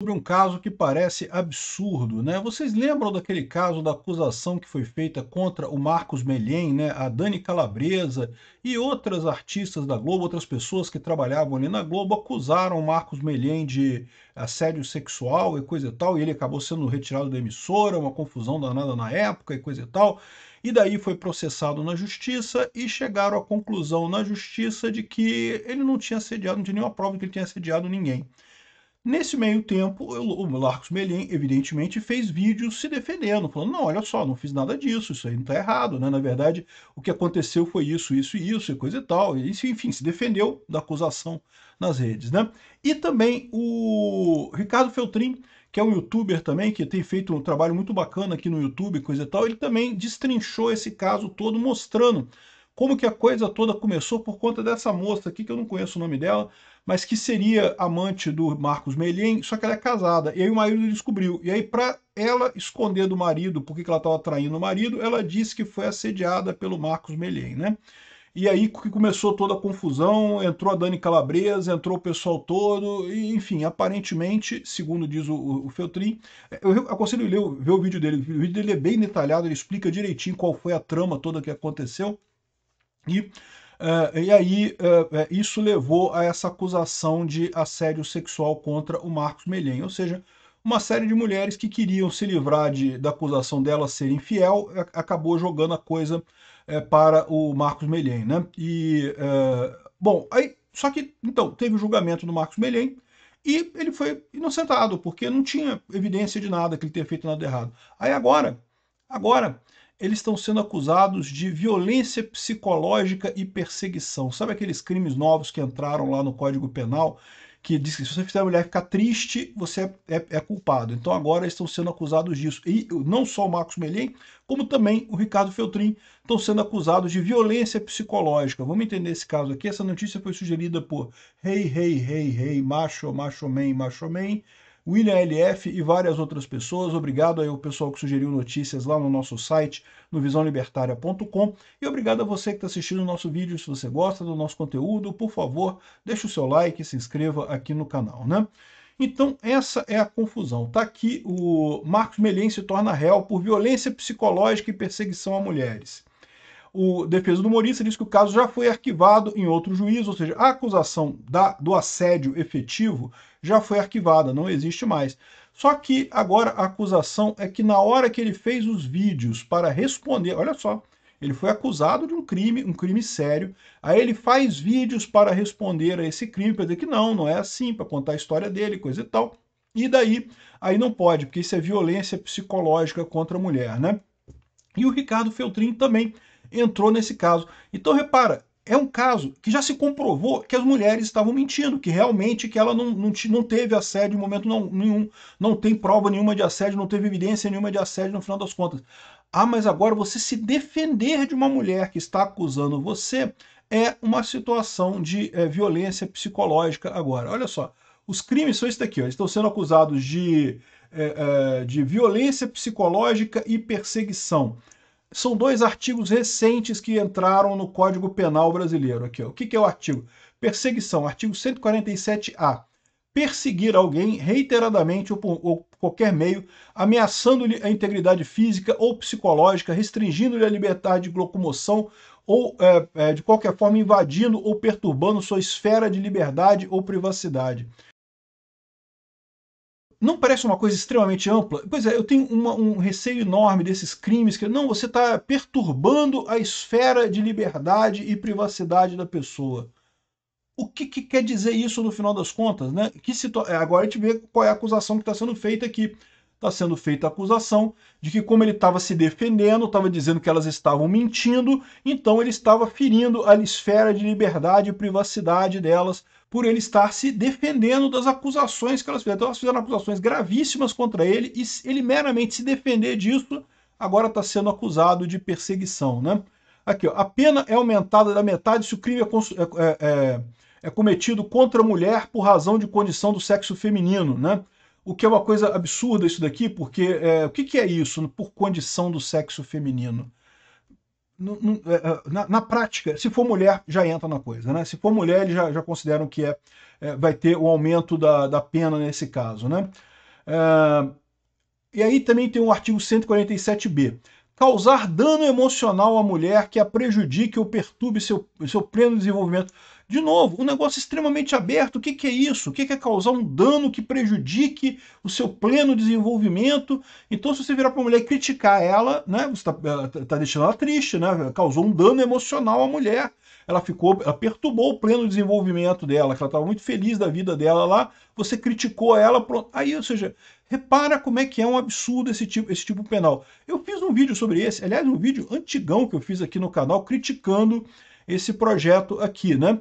Sobre um caso que parece absurdo, né? Vocês lembram daquele caso da acusação que foi feita contra o Marcos Mellen, né? A Dani Calabresa e outras artistas da Globo, outras pessoas que trabalhavam ali na Globo, acusaram o Marcos Mellen de assédio sexual e coisa e tal, e ele acabou sendo retirado da emissora, uma confusão danada na época e coisa e tal. E daí foi processado na justiça e chegaram à conclusão na justiça de que ele não tinha assediado, não tinha nenhuma prova de que ele tinha assediado ninguém. Nesse meio tempo, o Marcos Mellen, evidentemente, fez vídeos se defendendo, falando, não, olha só, não fiz nada disso, isso aí não está errado, né? Na verdade, o que aconteceu foi isso, isso e isso, e coisa e tal. E, enfim, se defendeu da acusação nas redes, né? E também o Ricardo Feltrin, que é um youtuber também, que tem feito um trabalho muito bacana aqui no YouTube, coisa e tal, ele também destrinchou esse caso todo, mostrando como que a coisa toda começou por conta dessa moça aqui, que eu não conheço o nome dela, mas que seria amante do Marcos Mellen, só que ela é casada. E aí o marido descobriu. E aí, para ela esconder do marido porque ela estava traindo o marido, ela disse que foi assediada pelo Marcos Mellen, né? E aí que começou toda a confusão, entrou a Dani Calabresa, entrou o pessoal todo, e, enfim, aparentemente, segundo diz o Feltrin, eu aconselho ver o vídeo dele. O vídeo dele é bem detalhado, ele explica direitinho qual foi a trama toda que aconteceu. E aí isso levou a essa acusação de assédio sexual contra o Marcos Mellen, ou seja, uma série de mulheres que queriam se livrar da acusação dela ser infiel, acabou jogando a coisa para o Marcos Mellen, né? Bom, aí, só que, então, teve o julgamento do Marcos Mellen, e ele foi inocentado, porque não tinha evidência de nada, que ele tenha feito nada errado. Aí agora, eles estão sendo acusados de violência psicológica e perseguição. Sabe aqueles crimes novos que entraram lá no Código Penal, que diz que se você fizer a mulher ficar triste, você é culpado. Então agora eles estão sendo acusados disso. E não só o Marcos Mellen, como também o Ricardo Feltrin estão sendo acusados de violência psicológica. Vamos entender esse caso aqui. Essa notícia foi sugerida por Hey, Macho, Macho Man, William LF e várias outras pessoas. Obrigado aí ao pessoal que sugeriu notícias lá no nosso site, no visãolibertaria.com. E obrigado a você que está assistindo o nosso vídeo. Se você gosta do nosso conteúdo, por favor, deixe o seu like e se inscreva aqui no canal, né? Então, essa é a confusão. Tá aqui, o Marcos Mellen se torna réu por violência psicológica e perseguição a mulheres. O defesa do humorista diz que o caso já foi arquivado em outro juízo, ou seja, a acusação do assédio efetivo já foi arquivada, não existe mais. Só que agora a acusação é que na hora que ele fez os vídeos para responder, olha só, ele foi acusado de um crime sério, aí ele faz vídeos para responder a esse crime, para dizer que não é assim, para contar a história dele, coisa e tal, e daí, aí não pode, porque isso é violência psicológica contra a mulher, né? E o Ricardo Feltrin também entrou nesse caso. Então, repara, é um caso que já se comprovou que as mulheres estavam mentindo, que realmente que ela não teve assédio em momento nenhum, não tem prova nenhuma de assédio, não teve evidência nenhuma de assédio no final das contas. Ah, mas agora você se defender de uma mulher que está acusando você é uma situação de violência psicológica agora. Olha só, os crimes são isso daqui, ó, eles estão sendo acusados de violência psicológica e perseguição. São dois artigos recentes que entraram no Código Penal brasileiro. Aqui, ó. O que é o artigo? Perseguição, artigo 147-A. Perseguir alguém reiteradamente ou por qualquer meio, ameaçando-lhe a integridade física ou psicológica, restringindo-lhe a liberdade de locomoção ou, de qualquer forma, invadindo ou perturbando sua esfera de liberdade ou privacidade. Não parece uma coisa extremamente ampla? Pois é, eu tenho um receio enorme desses crimes, que não, você está perturbando a esfera de liberdade e privacidade da pessoa. O que quer dizer isso no final das contas, né? Agora a gente vê qual é a acusação que está sendo feita aqui. Está sendo feita a acusação de que, como ele estava se defendendo, estava dizendo que elas estavam mentindo, então ele estava ferindo a esfera de liberdade e privacidade delas, por ele estar se defendendo das acusações que elas fizeram. Então elas fizeram acusações gravíssimas contra ele, e ele meramente se defender disso, agora está sendo acusado de perseguição, né? Aqui, ó, a pena é aumentada da metade se o crime é cometido contra a mulher por razão de condição do sexo feminino, né? O que é uma coisa absurda isso daqui, porque o que é isso, por condição do sexo feminino? Na prática, se for mulher, já entra na coisa, né? Se for mulher, eles já consideram que vai ter o aumento da pena nesse caso, né? E aí também tem o artigo 147b. Causar dano emocional à mulher que a prejudique ou perturbe seu pleno desenvolvimento. De novo, um negócio extremamente aberto. O que, que é isso? O que, que é causar um dano que prejudique o seu pleno desenvolvimento? Então, se você virar para a mulher e criticar ela, né, você está deixando ela triste, né? Causou um dano emocional à mulher. Ela perturbou o pleno desenvolvimento dela, que ela estava muito feliz da vida dela lá. Você criticou ela, pronto. Aí, ou seja, repara como é que é um absurdo esse tipo penal. Eu fiz um vídeo sobre esse, aliás, um vídeo antigão que eu fiz aqui no canal, criticando esse projeto aqui, né?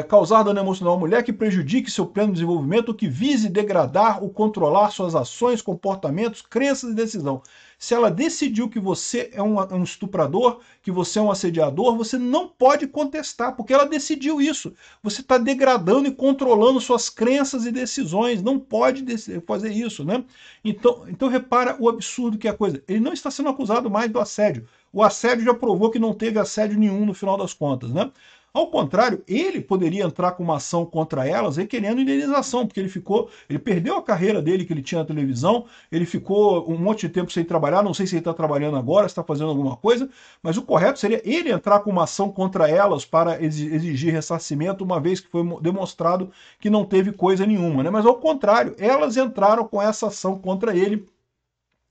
Causar dano emocional à mulher que prejudique seu pleno desenvolvimento, que vise degradar ou controlar suas ações, comportamentos, crenças e decisão. Se ela decidiu que você é um estuprador, que você é um assediador, você não pode contestar, porque ela decidiu isso. Você está degradando e controlando suas crenças e decisões, não pode fazer isso, né? Então repara o absurdo que é a coisa. Ele não está sendo acusado mais do assédio. O assédio já provou que não teve assédio nenhum no final das contas, né? Ao contrário, ele poderia entrar com uma ação contra elas requerendo indenização, porque ele perdeu a carreira dele que ele tinha na televisão, ele ficou um monte de tempo sem trabalhar, não sei se ele está trabalhando agora, se está fazendo alguma coisa, mas o correto seria ele entrar com uma ação contra elas para exigir ressarcimento, uma vez que foi demonstrado que não teve coisa nenhuma, né? Mas ao contrário, elas entraram com essa ação contra ele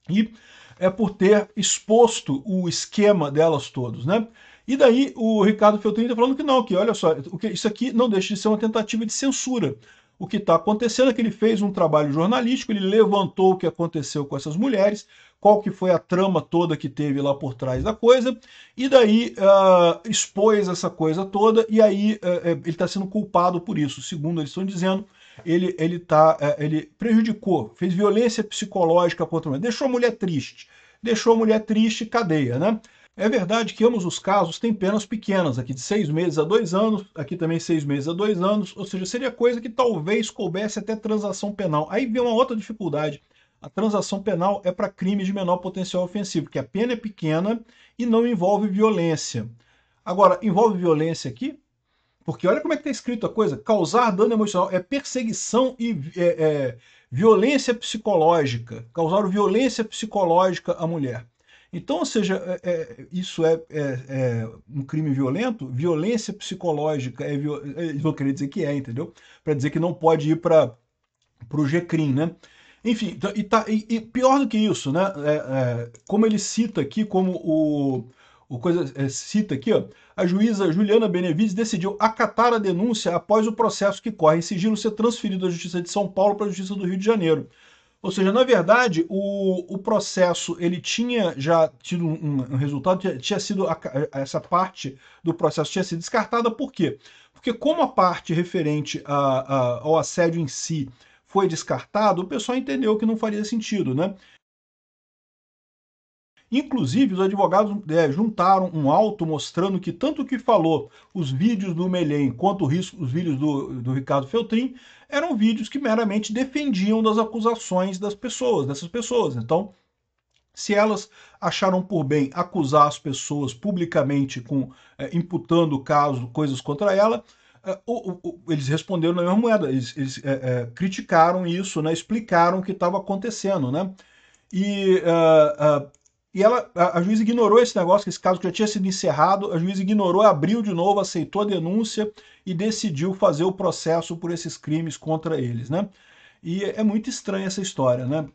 e é por ter exposto o esquema delas todos, né? E daí o Ricardo Feltrin está falando que não, que olha só, isso aqui não deixa de ser uma tentativa de censura. O que está acontecendo é que ele fez um trabalho jornalístico, ele levantou o que aconteceu com essas mulheres, qual que foi a trama toda que teve lá por trás da coisa, e daí expôs essa coisa toda, e aí ele está sendo culpado por isso. Segundo eles estão dizendo, ele prejudicou, fez violência psicológica contra a mulher, deixou a mulher triste, cadeia, né? É verdade que ambos os casos têm penas pequenas, aqui de 6 meses a 2 anos, aqui também 6 meses a 2 anos, ou seja, seria coisa que talvez coubesse até transação penal. Aí vem uma outra dificuldade. A transação penal é para crimes de menor potencial ofensivo, porque a pena é pequena e não envolve violência. Agora, envolve violência aqui? Porque olha como é que está escrito a coisa, causar dano emocional é perseguição e violência psicológica, causar violência psicológica à mulher. Então, ou seja, isso é um crime violento, violência psicológica, eles vão querer dizer que entendeu? Para dizer que não pode ir para o GCRIM, né? Enfim, e pior do que isso, né? Como ele cita aqui, como cita aqui, ó, a juíza Juliana Benevides decidiu acatar a denúncia após o processo que corre em sigilo ser transferido da Justiça de São Paulo para a Justiça do Rio de Janeiro. Ou seja, na verdade, o processo ele tinha já tido um resultado, tinha sido essa parte do processo tinha sido descartada, por quê? Porque como a parte referente ao assédio em si foi descartado, o pessoal entendeu que não faria sentido, né? Inclusive, os advogados juntaram um auto mostrando que tanto o que falou os vídeos do Meleen quanto os vídeos do Ricardo Feltrin eram vídeos que meramente defendiam das acusações dessas pessoas. Então, se elas acharam por bem acusar as pessoas publicamente, imputando coisas contra ela, eles responderam na mesma moeda, eles criticaram isso, né, explicaram o que estava acontecendo, né? E a juíza ignorou esse negócio, que esse caso que já tinha sido encerrado, a juíza ignorou, abriu de novo, aceitou a denúncia e decidiu fazer o processo por esses crimes contra eles, né? E é muito estranha essa história, né?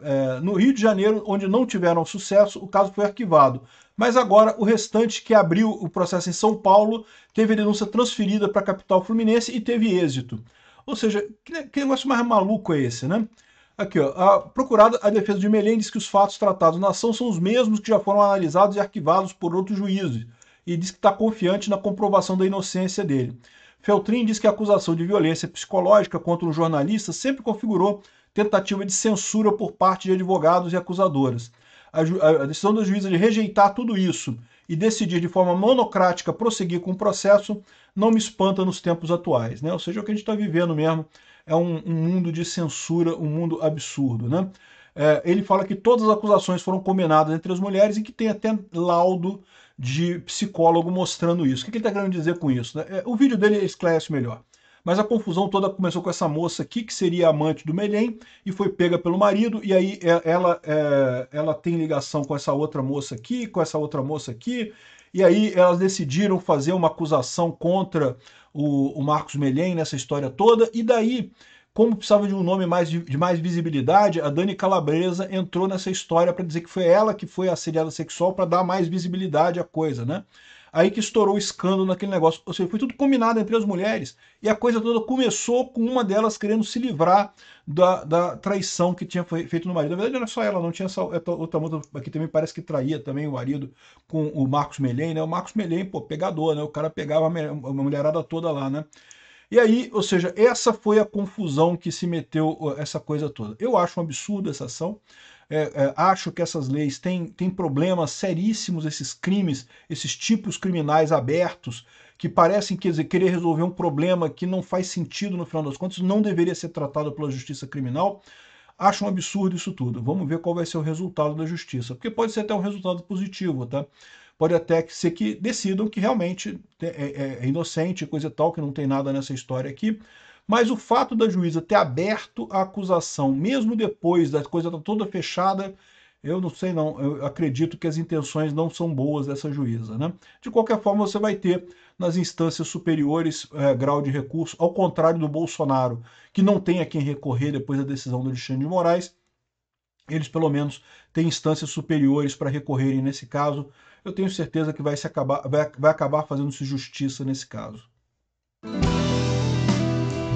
No Rio de Janeiro, onde não tiveram sucesso, o caso foi arquivado. Mas agora, o restante que abriu o processo em São Paulo, teve a denúncia transferida para a capital fluminense e teve êxito. Ou seja, que negócio mais maluco é esse, né? Aqui, ó, a procurada, a defesa de Meleen diz que os fatos tratados na ação são os mesmos que já foram analisados e arquivados por outros juízes, e diz que está confiante na comprovação da inocência dele. Feltrin diz que a acusação de violência psicológica contra um jornalista sempre configurou tentativa de censura por parte de advogados e acusadoras. A decisão da juíza de rejeitar tudo isso e decidir de forma monocrática prosseguir com o processo não me espanta nos tempos atuais, né? Ou seja, o que a gente está vivendo mesmo é um mundo de censura, um mundo absurdo, né? Ele fala que todas as acusações foram combinadas entre as mulheres e que tem até laudo de psicólogo mostrando isso. O que ele está querendo dizer com isso, né? O vídeo dele esclarece melhor. Mas a confusão toda começou com essa moça aqui, que seria amante do Meilhem, e foi pega pelo marido, e aí ela tem ligação com essa outra moça aqui, com essa outra moça aqui, e aí elas decidiram fazer uma acusação contra o Marcos Meilhem nessa história toda, e daí, como precisava de um nome de mais visibilidade, a Dani Calabresa entrou nessa história para dizer que foi ela que foi assediada sexual, para dar mais visibilidade à coisa, né? Aí que estourou o escândalo naquele negócio. Ou seja, foi tudo combinado entre as mulheres, e a coisa toda começou com uma delas querendo se livrar da traição que tinha feito no marido. Na verdade, não era só ela, não tinha essa outra moça que também parece que traía também o marido com o Marcos Meilhem, né? O Marcos Meilhem, pô, pegador, né? O cara pegava a mulherada toda lá, né? E aí, ou seja, essa foi a confusão que se meteu essa coisa toda. Eu acho um absurdo essa ação. Acho que essas leis têm problemas seríssimos, esses crimes, esses tipos criminais abertos, que parecem, quer dizer, querer resolver um problema que não faz sentido no final das contas, não deveria ser tratado pela justiça criminal. Acho um absurdo isso tudo. Vamos ver qual vai ser o resultado da justiça, porque pode ser até um resultado positivo, tá? Pode até ser que decidam que realmente é inocente, coisa e tal, que não tem nada nessa história aqui. Mas o fato da juíza ter aberto a acusação, mesmo depois da coisa estar toda fechada, eu não sei não, eu acredito que as intenções não são boas dessa juíza, né? De qualquer forma, você vai ter nas instâncias superiores grau de recurso, ao contrário do Bolsonaro, que não tem a quem recorrer depois da decisão do Alexandre de Moraes, eles pelo menos têm instâncias superiores para recorrerem nesse caso. Eu tenho certeza que vai acabar fazendo-se justiça nesse caso.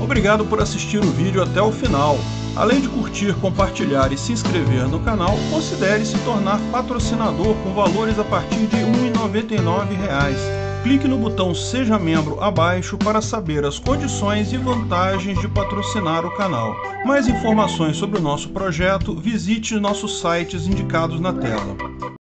Obrigado por assistir o vídeo até o final. Além de curtir, compartilhar e se inscrever no canal, considere se tornar patrocinador com valores a partir de R$ 1,99. Clique no botão Seja Membro abaixo para saber as condições e vantagens de patrocinar o canal. Mais informações sobre o nosso projeto, visite nossos sites indicados na tela.